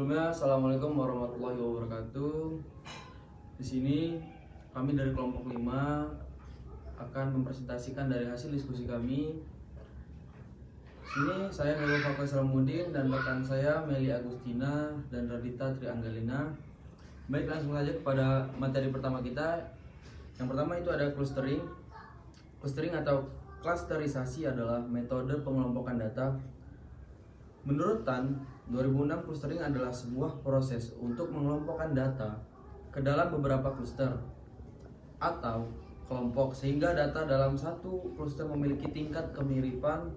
Sebelumnya, Assalamualaikum warahmatullahi wabarakatuh. Di sini kami dari kelompok 5 akan mempresentasikan dari hasil diskusi kami. Di sini saya Nurul Fakus Ramudin dan rekan saya Meli Agustina dan Radita Trianggelina. Baik, langsung saja kepada materi pertama kita. Yang pertama itu ada clustering. Clustering atau klasterisasi adalah metode pengelompokan data. Menurut Tan, 2006 clustering adalah sebuah proses untuk mengelompokkan data ke dalam beberapa cluster atau kelompok sehingga data dalam satu cluster memiliki tingkat kemiripan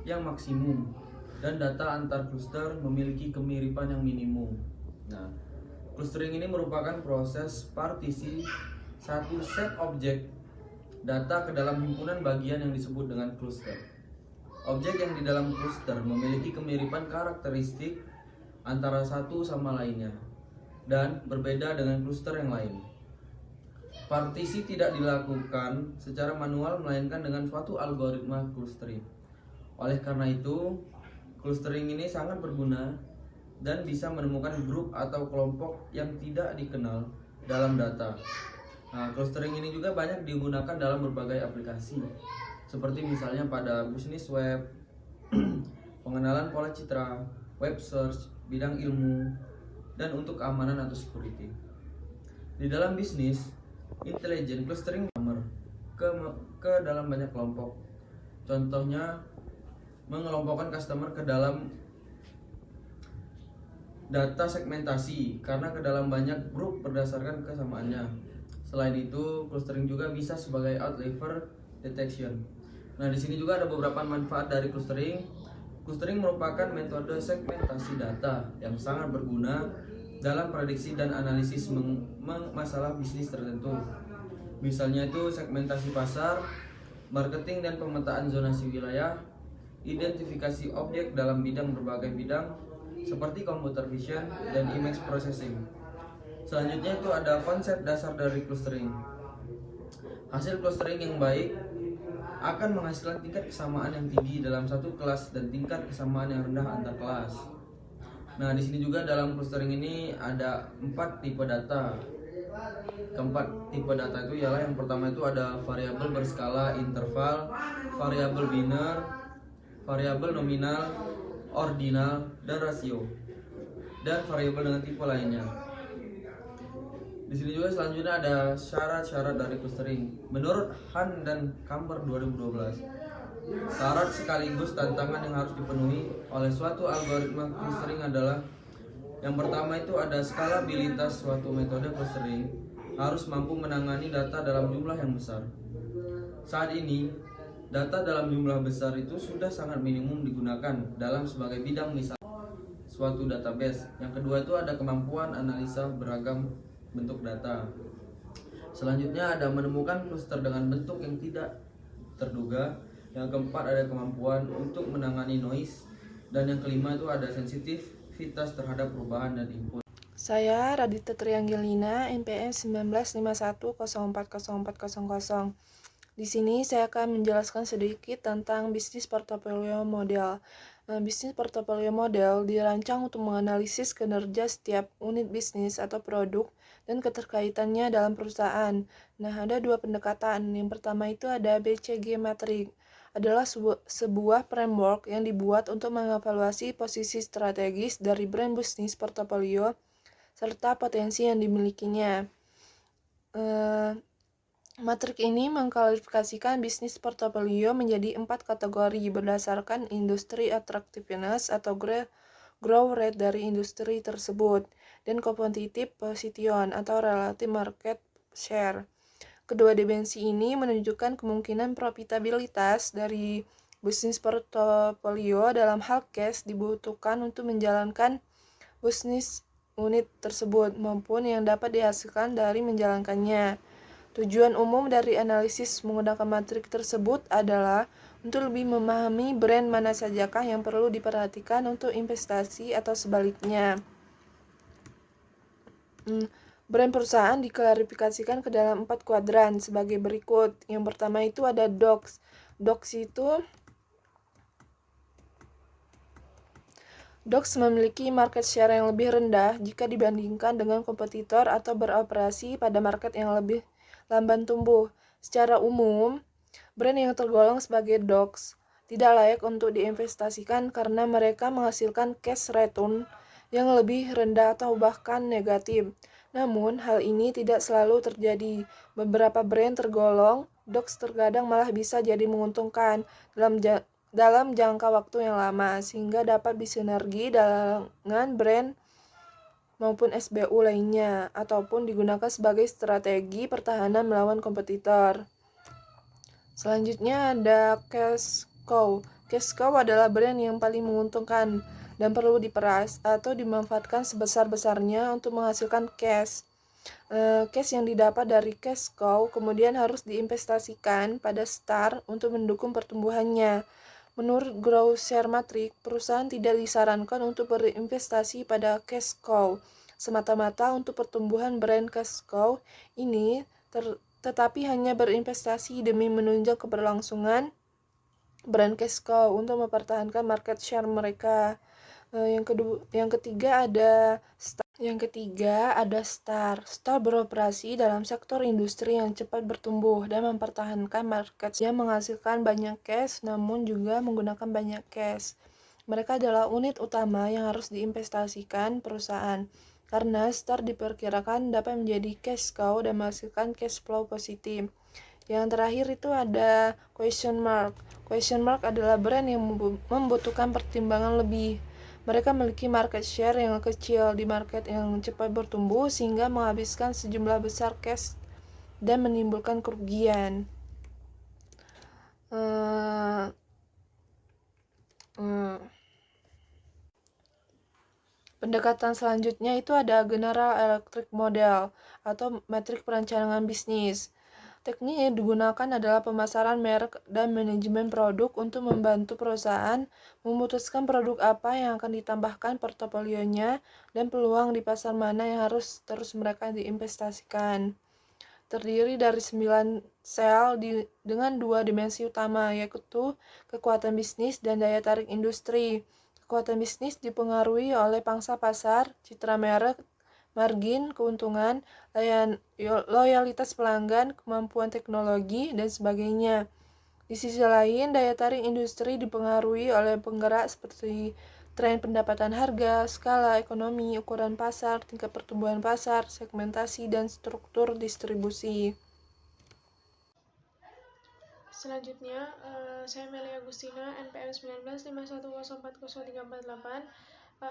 yang maksimum dan data antar cluster memiliki kemiripan yang minimum. Nah, clustering ini merupakan proses partisi satu set objek data ke dalam himpunan bagian yang disebut dengan cluster. Objek yang di dalam cluster memiliki kemiripan karakteristik antara satu sama lainnya dan berbeda dengan cluster yang lain. Partisi tidak dilakukan secara manual melainkan dengan suatu algoritma clustering. Oleh karena itu, clustering ini sangat berguna dan bisa menemukan grup atau kelompok yang tidak dikenal dalam data. Nah, clustering ini juga banyak digunakan dalam berbagai aplikasi, seperti misalnya pada bisnis web, pengenalan pola citra, web search, bidang ilmu, dan untuk keamanan atau security. Di dalam bisnis, intelligent clustering ke dalam banyak kelompok. Contohnya, mengelompokkan customer ke dalam data segmentasi karena ke dalam banyak grup berdasarkan kesamaannya. Selain itu, clustering juga bisa sebagai outlier detection. Nah, di sini juga ada beberapa manfaat dari clustering. Clustering merupakan metode segmentasi data yang sangat berguna dalam prediksi dan analisis masalah bisnis tertentu. Misalnya itu segmentasi pasar, marketing dan pemetaan zonasi wilayah, identifikasi objek dalam berbagai bidang seperti computer vision dan image processing. Selanjutnya itu ada konsep dasar dari clustering. Hasil clustering yang baik akan menghasilkan tingkat kesamaan yang tinggi dalam satu kelas dan tingkat kesamaan yang rendah antar kelas. Nah, di sini juga dalam clustering ini ada 4 tipe data. Keempat tipe data itu ialah yang pertama itu ada variabel berskala interval, variabel biner, variabel nominal, ordinal, dan rasio, dan variabel dengan tipe lainnya. Di sini juga selanjutnya ada syarat-syarat dari clustering. Menurut Han dan Kamper 2012, syarat sekaligus tantangan yang harus dipenuhi oleh suatu algoritma clustering adalah yang pertama itu ada skalabilitas. Suatu metode clustering harus mampu menangani data dalam jumlah yang besar. Saat ini, data dalam jumlah besar itu sudah sangat minimum digunakan dalam sebagai bidang, misal suatu database. Yang kedua itu ada kemampuan analisa beragam bentuk data. Selanjutnya ada menemukan cluster dengan bentuk yang tidak terduga. Yang keempat ada kemampuan untuk menangani noise. Dan yang kelima itu ada sensitivitas terhadap perubahan dan input. Saya Radita Trianggelina, NPM 1951040400. Di sini saya akan menjelaskan sedikit tentang bisnis portofolio model. Bisnis portofolio model dirancang untuk menganalisis kinerja setiap unit bisnis atau produk dan keterkaitannya dalam perusahaan. Nah, ada dua pendekatan. Yang pertama itu ada BCG Matrix. Adalah sebuah framework yang dibuat untuk mengevaluasi posisi strategis dari brand bisnis portofolio serta potensi yang dimilikinya. Matrik ini mengklasifikasikan bisnis portofolio menjadi 4 kategori berdasarkan industri attractiveness atau growth rate dari industri tersebut dan competitive position atau relative market share. Kedua dimensi ini menunjukkan kemungkinan profitabilitas dari bisnis portofolio dalam hal cash dibutuhkan untuk menjalankan bisnis unit tersebut maupun yang dapat dihasilkan dari menjalankannya. Tujuan umum dari analisis menggunakan matrik tersebut adalah untuk lebih memahami brand mana sajakah yang perlu diperhatikan untuk investasi atau sebaliknya. Brand perusahaan diklarifikasikan ke dalam 4 kuadran sebagai berikut. Yang pertama itu ada DOCS. DOCS itu Docs memiliki market share yang lebih rendah jika dibandingkan dengan kompetitor atau beroperasi pada market yang lebih lamban tumbuh. Secara umum, brand yang tergolong sebagai Docs tidak layak untuk diinvestasikan karena mereka menghasilkan cash return yang lebih rendah atau bahkan negatif. Namun, hal ini tidak selalu terjadi. Beberapa brand tergolong Docs terkadang malah bisa jadi menguntungkan dalam jangka waktu yang lama, sehingga dapat disinergi dengan brand maupun SBU lainnya, ataupun digunakan sebagai strategi pertahanan melawan kompetitor. Selanjutnya ada cash cow. Cash cow adalah brand yang paling menguntungkan dan perlu diperas atau dimanfaatkan sebesar-besarnya untuk menghasilkan cash. Cash yang didapat dari cash cow kemudian harus diinvestasikan pada Star untuk mendukung pertumbuhannya. Menurut Grow Share Matrix, perusahaan tidak disarankan untuk berinvestasi pada cash cow semata-mata untuk pertumbuhan brand cash cow ini, tetapi hanya berinvestasi demi menunjang keberlangsungan brand cash cow untuk mempertahankan market share mereka. Yang ketiga ada Star. Star beroperasi dalam sektor industri yang cepat bertumbuh dan mempertahankan market yang menghasilkan banyak cash namun juga menggunakan banyak cash. Mereka adalah unit utama yang harus diinvestasikan perusahaan karena Star diperkirakan dapat menjadi cash cow dan menghasilkan cash flow positif. Yang terakhir itu ada Question Mark. Question Mark adalah brand yang membutuhkan pertimbangan lebih. Mereka memiliki market share yang kecil di market yang cepat bertumbuh sehingga menghabiskan sejumlah besar cash dan menimbulkan kerugian. Pendekatan selanjutnya itu ada General Electric Model atau metrik perencanaan bisnis. Teknik yang digunakan adalah pemasaran merek dan manajemen produk untuk membantu perusahaan memutuskan produk apa yang akan ditambahkan portofolionya dan peluang di pasar mana yang harus terus mereka diinvestasikan. Terdiri dari 9 sel dengan 2 dimensi utama, yaitu kekuatan bisnis dan daya tarik industri. Kekuatan bisnis dipengaruhi oleh pangsa pasar, citra merek, margin, keuntungan, loyalitas pelanggan, kemampuan teknologi, dan sebagainya. Di sisi lain, daya tarik industri dipengaruhi oleh penggerak seperti tren pendapatan harga, skala ekonomi, ukuran pasar, tingkat pertumbuhan pasar, segmentasi, dan struktur distribusi. Selanjutnya, saya Meli Agustina, NPM 1951040348,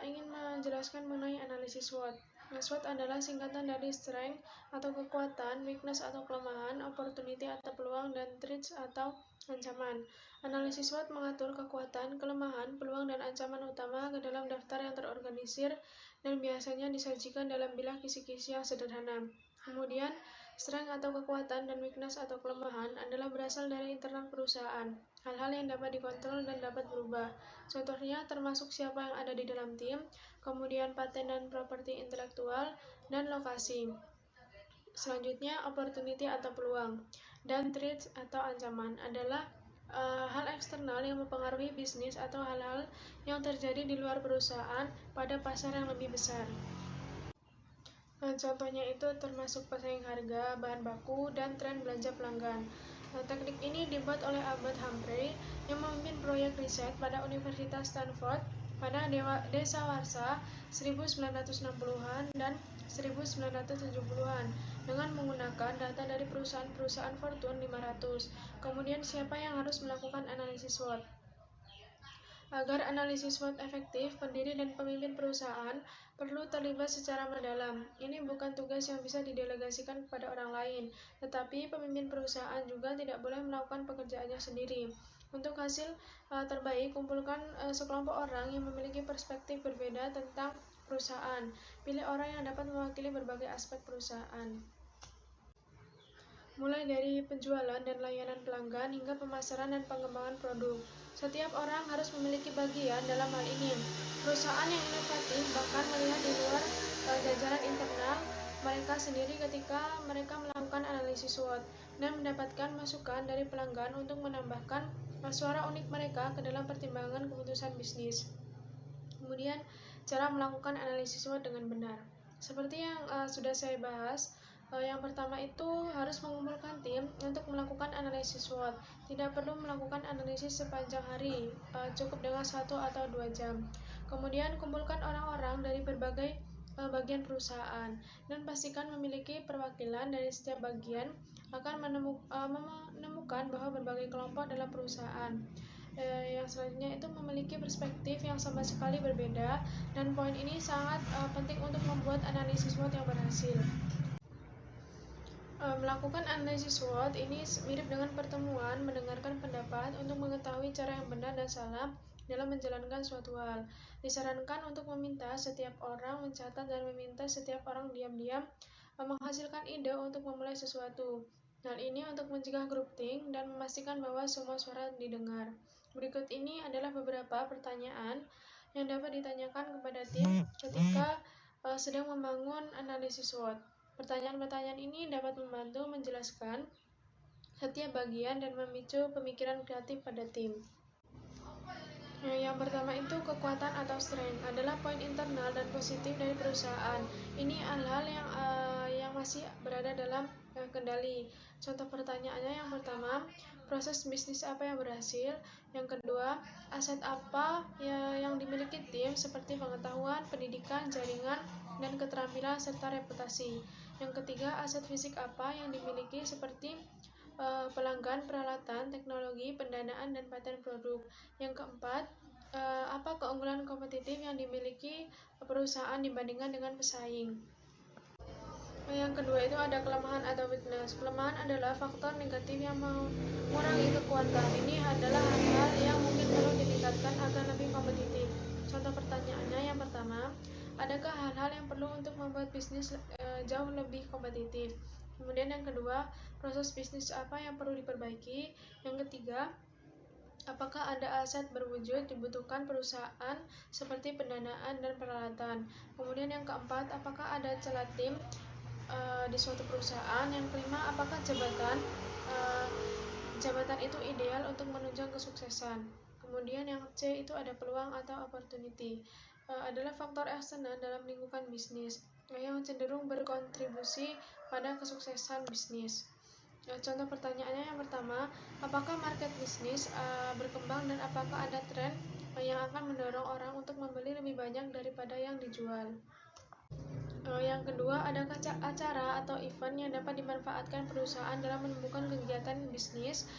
ingin menjelaskan mengenai analisis SWOT. SWOT adalah singkatan dari strength atau kekuatan, weakness atau kelemahan, opportunity atau peluang, dan threats atau ancaman. Analisis SWOT mengatur kekuatan, kelemahan, peluang, dan ancaman utama ke dalam daftar yang terorganisir dan biasanya disajikan dalam bilah kisi-kisi yang sederhana. Kemudian, strength atau kekuatan dan weakness atau kelemahan adalah berasal dari internal perusahaan, hal-hal yang dapat dikontrol dan dapat berubah. Contohnya termasuk siapa yang ada di dalam tim, kemudian paten dan properti intelektual, dan lokasi. Selanjutnya, opportunity atau peluang, dan threats atau ancaman adalah hal eksternal yang mempengaruhi bisnis atau hal-hal yang terjadi di luar perusahaan pada pasar yang lebih besar. Contohnya itu termasuk pesaing harga, bahan baku, dan tren belanja pelanggan. Teknik ini dibuat oleh Albert Humphrey yang memimpin proyek riset pada Universitas Stanford pada dasawarsa 1960-an dan 1970-an dengan menggunakan data dari perusahaan-perusahaan Fortune 500. Kemudian siapa yang harus melakukan analisis SWOT? Agar analisis SWOT efektif, pendiri dan pemimpin perusahaan perlu terlibat secara mendalam. Ini bukan tugas yang bisa didelegasikan kepada orang lain, tetapi pemimpin perusahaan juga tidak boleh melakukan pekerjaannya sendiri. Untuk hasil terbaik, kumpulkan sekelompok orang yang memiliki perspektif berbeda tentang perusahaan. Pilih orang yang dapat mewakili berbagai aspek perusahaan, mulai dari penjualan dan layanan pelanggan hingga pemasaran dan pengembangan produk. Setiap orang harus memiliki bagian dalam hal ini. Perusahaan yang inovatif bahkan melihat di luar jajaran internal mereka sendiri ketika mereka melakukan analisis SWOT dan mendapatkan masukan dari pelanggan untuk menambahkan suara unik mereka ke dalam pertimbangan keputusan bisnis. Kemudian cara melakukan analisis SWOT dengan benar. Seperti yang sudah saya bahas, yang pertama itu harus mengumpulkan tim untuk melakukan analisis SWOT. Tidak perlu melakukan analisis sepanjang hari, cukup dengan 1 atau 2 jam. Kemudian kumpulkan orang-orang dari berbagai bagian perusahaan dan pastikan memiliki perwakilan dari setiap bagian akan menemukan bahwa berbagai kelompok dalam perusahaan. Yang selanjutnya itu memiliki perspektif yang sama sekali berbeda, dan poin ini sangat penting untuk membuat analisis SWOT yang berhasil. Melakukan analisis SWOT ini mirip dengan pertemuan mendengarkan pendapat untuk mengetahui cara yang benar dan salah dalam menjalankan suatu hal. Disarankan untuk meminta setiap orang mencatat dan meminta setiap orang diam-diam menghasilkan ide untuk memulai sesuatu. Hal ini untuk mencegah groupthink dan memastikan bahwa semua suara didengar. Berikut ini adalah beberapa pertanyaan yang dapat ditanyakan kepada tim ketika sedang membangun analisis SWOT. Pertanyaan-pertanyaan ini dapat membantu menjelaskan setiap bagian dan memicu pemikiran kreatif pada tim. Yang pertama itu kekuatan atau strength adalah poin internal dan positif dari perusahaan. Ini hal-hal yang masih berada dalam kendali. Contoh pertanyaannya yang pertama, proses bisnis apa yang berhasil? Yang kedua, aset apa yang dimiliki tim seperti pengetahuan, pendidikan, jaringan, dan keterampilan serta reputasi. Yang ketiga, aset fisik apa yang dimiliki seperti pelanggan, peralatan, teknologi, pendanaan, dan paten produk. Yang keempat, apa keunggulan kompetitif yang dimiliki perusahaan dibandingkan dengan pesaing. Yang kedua itu ada kelemahan atau weakness. Kelemahan adalah faktor negatif yang mengurangi kekuatan. Ini adalah hal-hal yang mungkin perlu ditingkatkan agar lebih kompetitif. Contoh pertanyaannya yang pertama, adakah hal-hal yang perlu untuk membuat bisnis jauh lebih kompetitif? Kemudian yang kedua, proses bisnis apa yang perlu diperbaiki? Yang ketiga, apakah ada aset berwujud dibutuhkan perusahaan seperti pendanaan dan peralatan? Kemudian yang keempat, apakah ada celah tim di suatu perusahaan? Yang kelima, apakah jabatan itu ideal untuk menunjang kesuksesan? Kemudian yang C itu ada peluang atau opportunity, adalah faktor eksternal dalam lingkungan bisnis yang cenderung berkontribusi pada kesuksesan bisnis. Contoh pertanyaannya yang pertama, apakah market bisnis berkembang dan apakah ada tren yang akan mendorong orang untuk membeli lebih banyak daripada yang dijual? Yang kedua, adakah acara atau event yang dapat dimanfaatkan perusahaan dalam menemukan kegiatan bisnis?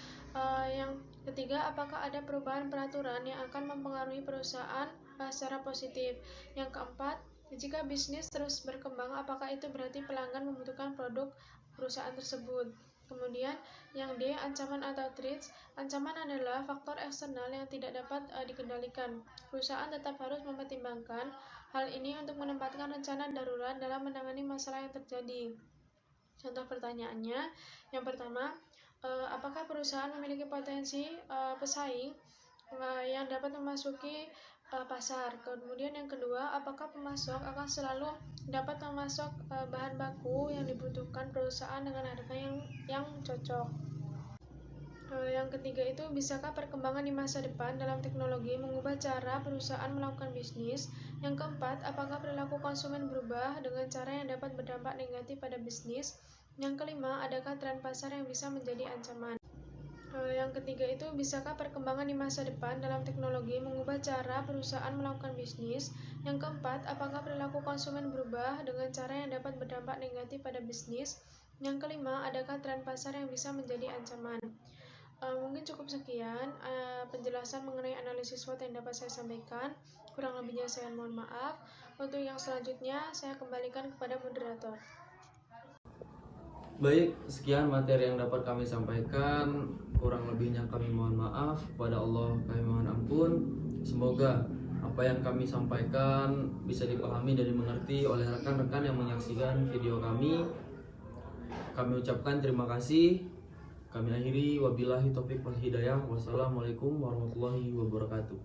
Yang ketiga, apakah ada perubahan peraturan yang akan mempengaruhi perusahaan secara positif? Yang keempat, jika bisnis terus berkembang, apakah itu berarti pelanggan membutuhkan produk perusahaan tersebut? Kemudian yang D, ancaman atau threats. Ancaman adalah faktor eksternal yang tidak dapat dikendalikan. Perusahaan tetap harus mempertimbangkan hal ini untuk menempatkan rencana darurat dalam menangani masalah yang terjadi. Contoh pertanyaannya, yang pertama, apakah perusahaan memiliki potensi pesaing yang dapat memasuki pasar? Kemudian yang kedua, apakah pemasok akan selalu dapat memasok bahan baku yang dibutuhkan perusahaan dengan harga yang cocok? Yang ketiga itu, bisakah perkembangan di masa depan dalam teknologi mengubah cara perusahaan melakukan bisnis? Yang keempat, apakah perilaku konsumen berubah dengan cara yang dapat berdampak negatif pada bisnis? Yang kelima, adakah tren pasar yang bisa menjadi ancaman? Yang ketiga itu, bisakah perkembangan di masa depan dalam teknologi mengubah cara perusahaan melakukan bisnis? Yang keempat, apakah perilaku konsumen berubah dengan cara yang dapat berdampak negatif pada bisnis? Yang kelima, adakah tren pasar yang bisa menjadi ancaman? Mungkin cukup sekian penjelasan mengenai analisis SWOT yang dapat saya sampaikan. Kurang lebihnya saya mohon maaf. Untuk yang selanjutnya, saya kembalikan kepada moderator. Baik, sekian materi yang dapat kami sampaikan. Kurang lebihnya kami mohon maaf. Kepada Allah kami mohon ampun. Semoga apa yang kami sampaikan bisa dipahami dan dimengerti oleh rekan-rekan yang menyaksikan video kami. Kami ucapkan terima kasih. Kami akhiri, wabillahi taufiq wal hidayah. Wassalamualaikum warahmatullahi wabarakatuh.